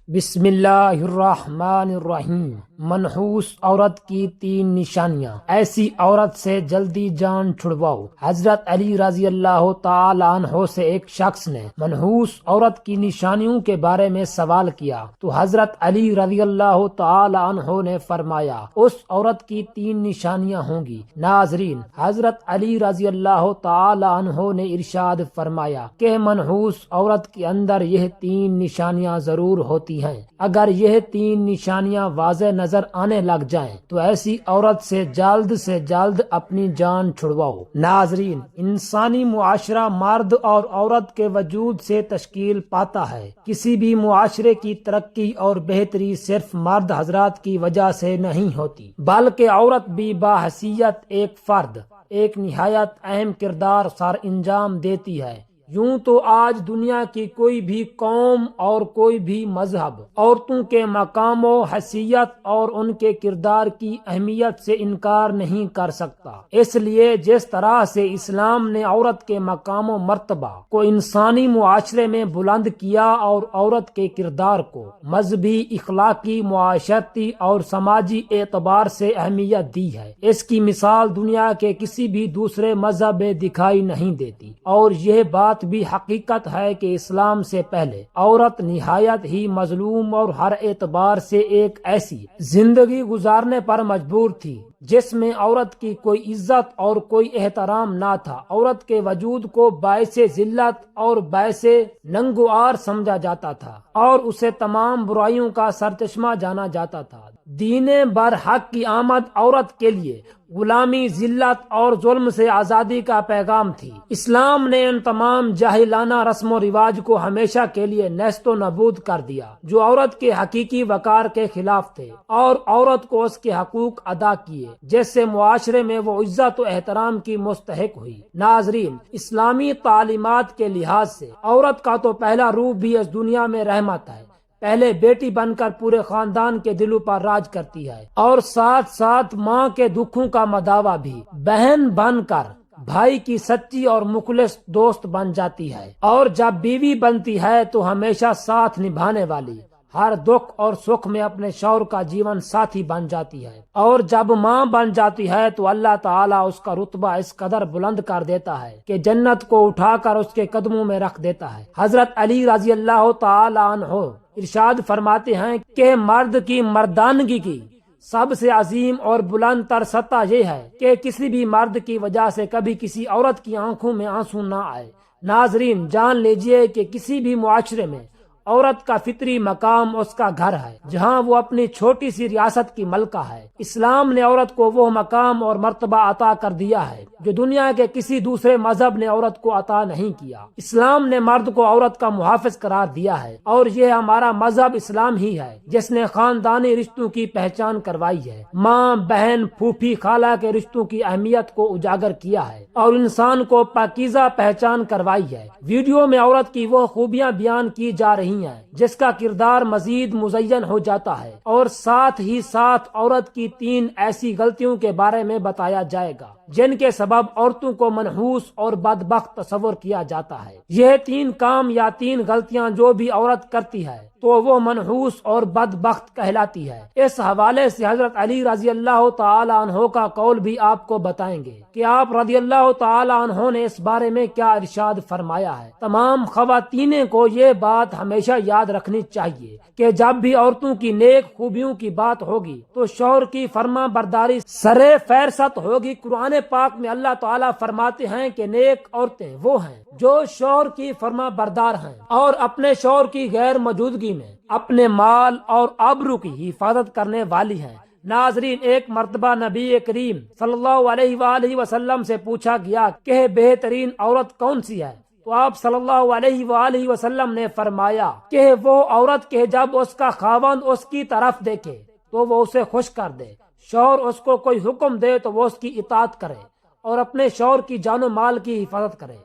بسم اللہ الرحمن الرحیم۔ منحوس عورت کی 3 نشانیاں۔ ایسی عورت سے جلدی جان چھڑواؤ۔ حضرت علی رضی اللہ تعالی عنہ سے ایک شخص نے منحوس عورت کی نشانیوں کے بارے میں سوال کیا تو حضرت علی رضی اللہ تعالی عنہ نے فرمایا اس عورت کی 3 نشانیاں ہوں گی۔ ناظرین، حضرت علی رضی اللہ تعالی عنہ نے ارشاد فرمایا کہ منحوس عورت کے اندر یہ 3 نشانیاں ضرور ہوتی ہیں۔ اگر یہ 3 نشانیاں واضح نظر آنے لگ جائیں تو ایسی عورت سے جلد اپنی جان چھڑواؤ۔ ناظرین، انسانی معاشرہ مرد اور عورت کے وجود سے تشکیل پاتا ہے۔ کسی بھی معاشرے کی ترقی اور بہتری صرف مرد حضرات کی وجہ سے نہیں ہوتی، بلکہ عورت بھی باحیثیت ایک فرد ایک نہایت اہم کردار سر انجام دیتی ہے۔ یوں تو آج دنیا کی کوئی بھی قوم اور کوئی بھی مذہب عورتوں کے مقام و حیثیت اور ان کے کردار کی اہمیت سے انکار نہیں کر سکتا۔ اس لیے جس طرح سے اسلام نے عورت کے مقام و مرتبہ کو انسانی معاشرے میں بلند کیا اور عورت کے کردار کو مذہبی، اخلاقی، معاشرتی اور سماجی اعتبار سے اہمیت دی ہے، اس کی مثال دنیا کے کسی بھی دوسرے مذہب میں دکھائی نہیں دیتی۔ اور یہ بات بھی حقیقت ہے کہ اسلام سے پہلے عورت نہایت ہی مظلوم اور ہر اعتبار سے ایک ایسی زندگی گزارنے پر مجبور تھی جس میں عورت کی کوئی عزت اور کوئی احترام نہ تھا۔ عورت کے وجود کو باعث ذلت اور باعث ننگوار سمجھا جاتا تھا اور اسے تمام برائیوں کا سرچشمہ جانا جاتا تھا۔ دین برحق کی آمد عورت کے لیے غلامی، ذلت اور ظلم سے آزادی کا پیغام تھی۔ اسلام نے ان تمام جاہلانہ رسم و رواج کو ہمیشہ کے لیے نیست و نابود کر دیا جو عورت کے حقیقی وقار کے خلاف تھے، اور عورت کو اس کے حقوق ادا کیے جس سے معاشرے میں وہ عزت و احترام کی مستحق ہوئی۔ ناظرین، اسلامی تعلیمات کے لحاظ سے عورت کا تو پہلا روپ بھی اس دنیا میں رحمت ہے۔ پہلے بیٹی بن کر پورے خاندان کے دلوں پر راج کرتی ہے اور ساتھ ساتھ ماں کے دکھوں کا مداوا بھی، بہن بن کر بھائی کی سچی اور مخلص دوست بن جاتی ہے، اور جب بیوی بنتی ہے تو ہمیشہ ساتھ نبھانے والی، ہر دکھ اور سکھ میں اپنے شوہر کا جیون ساتھی بن جاتی ہے، اور جب ماں بن جاتی ہے تو اللہ تعالیٰ اس کا رتبہ اس قدر بلند کر دیتا ہے کہ جنت کو اٹھا کر اس کے قدموں میں رکھ دیتا ہے۔ حضرت علی رضی اللہ تعالی عنہ ارشاد فرماتے ہیں کہ مرد کی مردانگی کی سب سے عظیم اور بلند تر سطح یہ ہے کہ کسی بھی مرد کی وجہ سے کبھی کسی عورت کی آنکھوں میں آنسو نہ آئے۔ ناظرین، جان لیجئے کہ کسی بھی معاشرے میں عورت کا فطری مقام اس کا گھر ہے جہاں وہ اپنی چھوٹی سی ریاست کی ملکہ ہے۔ اسلام نے عورت کو وہ مقام اور مرتبہ عطا کر دیا ہے جو دنیا کے کسی دوسرے مذہب نے عورت کو عطا نہیں کیا۔ اسلام نے مرد کو عورت کا محافظ قرار دیا ہے، اور یہ ہمارا مذہب اسلام ہی ہے جس نے خاندانی رشتوں کی پہچان کروائی ہے، ماں، بہن، پھوپھی، خالہ کے رشتوں کی اہمیت کو اجاگر کیا ہے اور انسان کو پاکیزہ پہچان کروائی ہے۔ ویڈیو میں عورت کی وہ خوبیاں بیان کی جا رہی ہیں جس کا کردار مزید مزین ہو جاتا ہے، اور ساتھ ہی ساتھ عورت کی 3 ایسی غلطیوں کے بارے میں بتایا جائے گا جن کے سبب عورتوں کو منحوس اور بدبخت تصور کیا جاتا ہے۔ یہ 3 کام یا 3 غلطیاں جو بھی عورت کرتی ہے تو وہ منحوس اور بدبخت کہلاتی ہے۔ اس حوالے سے حضرت علی رضی اللہ تعالی عنہ کا قول بھی آپ کو بتائیں گے کہ آپ رضی اللہ تعالی عنہ نے اس بارے میں کیا ارشاد فرمایا ہے۔ تمام خواتین کو یہ بات ہمیشہ یاد رکھنی چاہیے کہ جب بھی عورتوں کی نیک خوبیوں کی بات ہوگی تو شوہر کی فرما برداری سرے فہرست ہوگی۔ قرآن پاک میں اللہ تعالیٰ فرماتے ہیں کہ نیک عورتیں وہ ہیں جو شوہر کی فرما بردار ہیں اور اپنے شوہر کی غیر موجودگی میں اپنے مال اور آبرو کی حفاظت کرنے والی ہیں۔ ناظرین، ایک مرتبہ نبی کریم صلی اللہ علیہ وآلہ وسلم سے پوچھا گیا کہ بہترین عورت کون سی ہے، تو آپ صلی اللہ علیہ وآلہ وسلم نے فرمایا کہ وہ عورت کے جب اس کا خاوند اس کی طرف دیکھے تو وہ اسے خوش کر دے، شوہر اس کو کوئی حکم دے تو وہ اس کی اطاعت کرے اور اپنے شوہر کی جان و مال کی حفاظت کرے۔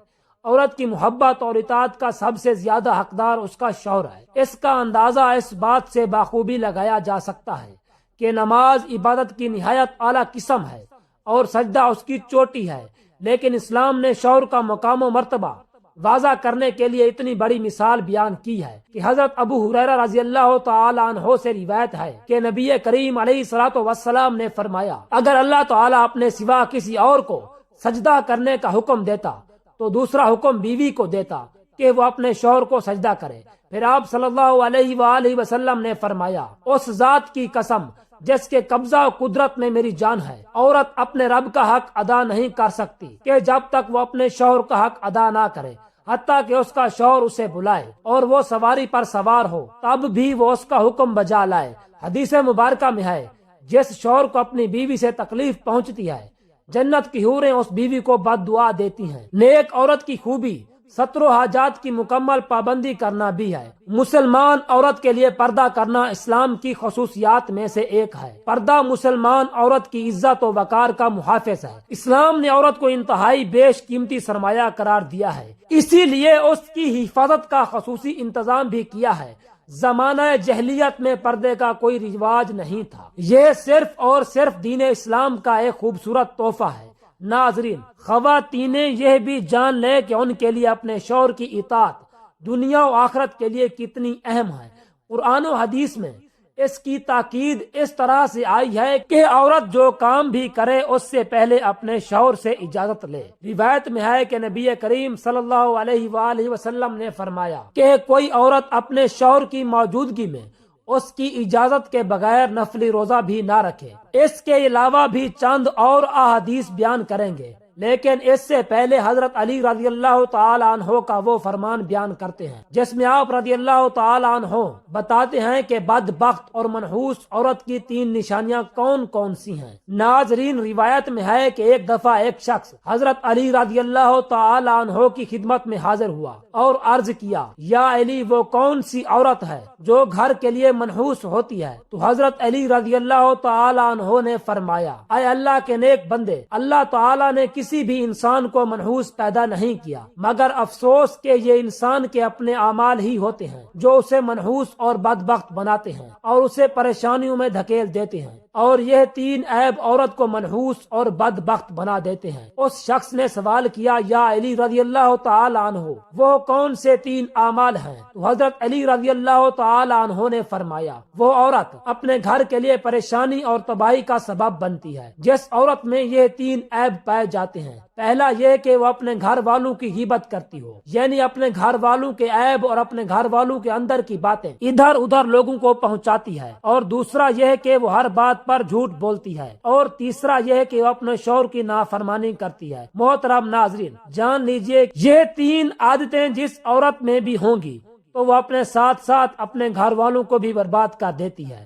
عورت کی محبت اور اطاعت کا سب سے زیادہ حقدار اس کا شوہر ہے۔ اس کا اندازہ اس بات سے بخوبی لگایا جا سکتا ہے کہ نماز عبادت کی نہایت اعلیٰ قسم ہے اور سجدہ اس کی چوٹی ہے، لیکن اسلام نے شوہر کا مقام و مرتبہ واضح کرنے کے لیے اتنی بڑی مثال بیان کی ہے کہ حضرت ابو ہریرہ رضی اللہ تعالی عنہ سے روایت ہے کہ نبی کریم علیہ الصلوۃ والسلام نے فرمایا، اگر اللہ تعالی اپنے سوا کسی اور کو سجدہ کرنے کا حکم دیتا تو دوسرا حکم بیوی کو دیتا کہ وہ اپنے شوہر کو سجدہ کرے۔ پھر آپ صلی اللہ علیہ وآلہ وسلم نے فرمایا، اس ذات کی قسم جس کے قبضہ و قدرت میں میری جان ہے، عورت اپنے رب کا حق ادا نہیں کر سکتی کہ جب تک وہ اپنے شوہر کا حق ادا نہ کرے، حتیٰ کہ اس کا شوہر اسے بلائے اور وہ سواری پر سوار ہو تب بھی وہ اس کا حکم بجا لائے۔ حدیث مبارکہ میں ہے، جس شوہر کو اپنی بیوی سے تکلیف پہنچتی ہے، جنت کی حوریں اس بیوی کو بد دعا دیتی ہیں۔ نیک عورت کی خوبی ستر و حاجات کی مکمل پابندی کرنا بھی ہے۔ مسلمان عورت کے لیے پردہ کرنا اسلام کی خصوصیات میں سے ایک ہے۔ پردہ مسلمان عورت کی عزت و وقار کا محافظ ہے۔ اسلام نے عورت کو انتہائی بیش قیمتی سرمایہ قرار دیا ہے، اسی لیے اس کی حفاظت کا خصوصی انتظام بھی کیا ہے۔ زمانہ جہلیت میں پردے کا کوئی رواج نہیں تھا، یہ صرف اور صرف دین اسلام کا ایک خوبصورت تحفہ ہے۔ ناظرین، خواتینیں یہ بھی جان لیں کہ ان کے لیے اپنے شوہر کی اطاعت دنیا و آخرت کے لیے کتنی اہم ہے۔ قرآن و حدیث میں اس کی تاکید اس طرح سے آئی ہے کہ عورت جو کام بھی کرے اس سے پہلے اپنے شوہر سے اجازت لے۔ روایت میں ہے کہ نبی کریم صلی اللہ علیہ وآلہ وسلم نے فرمایا کہ کوئی عورت اپنے شوہر کی موجودگی میں اس کی اجازت کے بغیر نفلی روزہ بھی نہ رکھے۔ اس کے علاوہ بھی چند اور احادیث بیان کریں گے، لیکن اس سے پہلے حضرت علی رضی اللہ تعالی عنہ کا وہ فرمان بیان کرتے ہیں جس میں آپ رضی اللہ تعالی عنہ بتاتے ہیں کہ بدبخت اور منحوس عورت کی 3 نشانیاں کون کون سی ہیں۔ ناظرین، روایت میں ہے کہ ایک دفعہ ایک شخص حضرت علی رضی اللہ تعالی عنہ کی خدمت میں حاضر ہوا اور عرض کیا، یا علی، وہ کون سی عورت ہے جو گھر کے لیے منحوس ہوتی ہے؟ تو حضرت علی رضی اللہ تعالی عنہ نے فرمایا، اے اللہ کے نیک بندے، اللہ تعالی نے کسی بھی انسان کو منحوس پیدا نہیں کیا، مگر افسوس کہ یہ انسان کے اپنے اعمال ہی ہوتے ہیں جو اسے منحوس اور بدبخت بناتے ہیں اور اسے پریشانیوں میں دھکیل دیتے ہیں، اور یہ 3 عیب عورت کو منحوس اور بدبخت بنا دیتے ہیں۔ اس شخص نے سوال کیا، یا علی رضی اللہ تعالی عنہ، وہ کون سے 3 اعمال ہیں؟ تو حضرت علی رضی اللہ تعالی عنہ نے فرمایا، وہ عورت اپنے گھر کے لیے پریشانی اور تباہی کا سبب بنتی ہے۔ جس عورت میں یہ 3 عیب پائے جاتے ہیں، پہلا یہ کہ وہ اپنے گھر والوں کی غیبت کرتی ہو، یعنی اپنے گھر والوں کے عیب اور اپنے گھر والوں کے اندر کی باتیں ادھر ادھر لوگوں کو پہنچاتی ہے، اور دوسرا یہ کہ وہ ہر بات پر جھوٹ بولتی ہے، اور تیسرا یہ کہ وہ اپنے شوہر کی نافرمانی کرتی ہے۔ محترم ناظرین، جان لیجئے یہ 3 عادتیں جس عورت میں بھی ہوں گی تو وہ اپنے ساتھ ساتھ اپنے گھر والوں کو بھی برباد کر دیتی ہے۔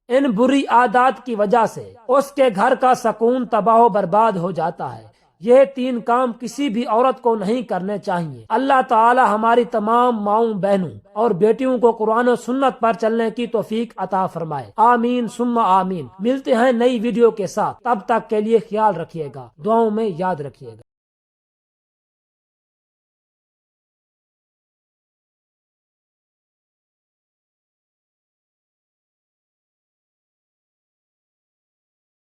ان بری عادات کی وجہ سے اس کے گھر کا سکون تباہ و برباد ہو جاتا ہے۔ یہ 3 کام کسی بھی عورت کو نہیں کرنے چاہیے۔ اللہ تعالی ہماری تمام ماؤں بہنوں اور بیٹیوں کو قرآن و سنت پر چلنے کی توفیق عطا فرمائے، آمین ثم آمین۔ ملتے ہیں نئی ویڈیو کے ساتھ، تب تک کے لیے خیال رکھیے گا، دعاؤں میں یاد رکھیے گا۔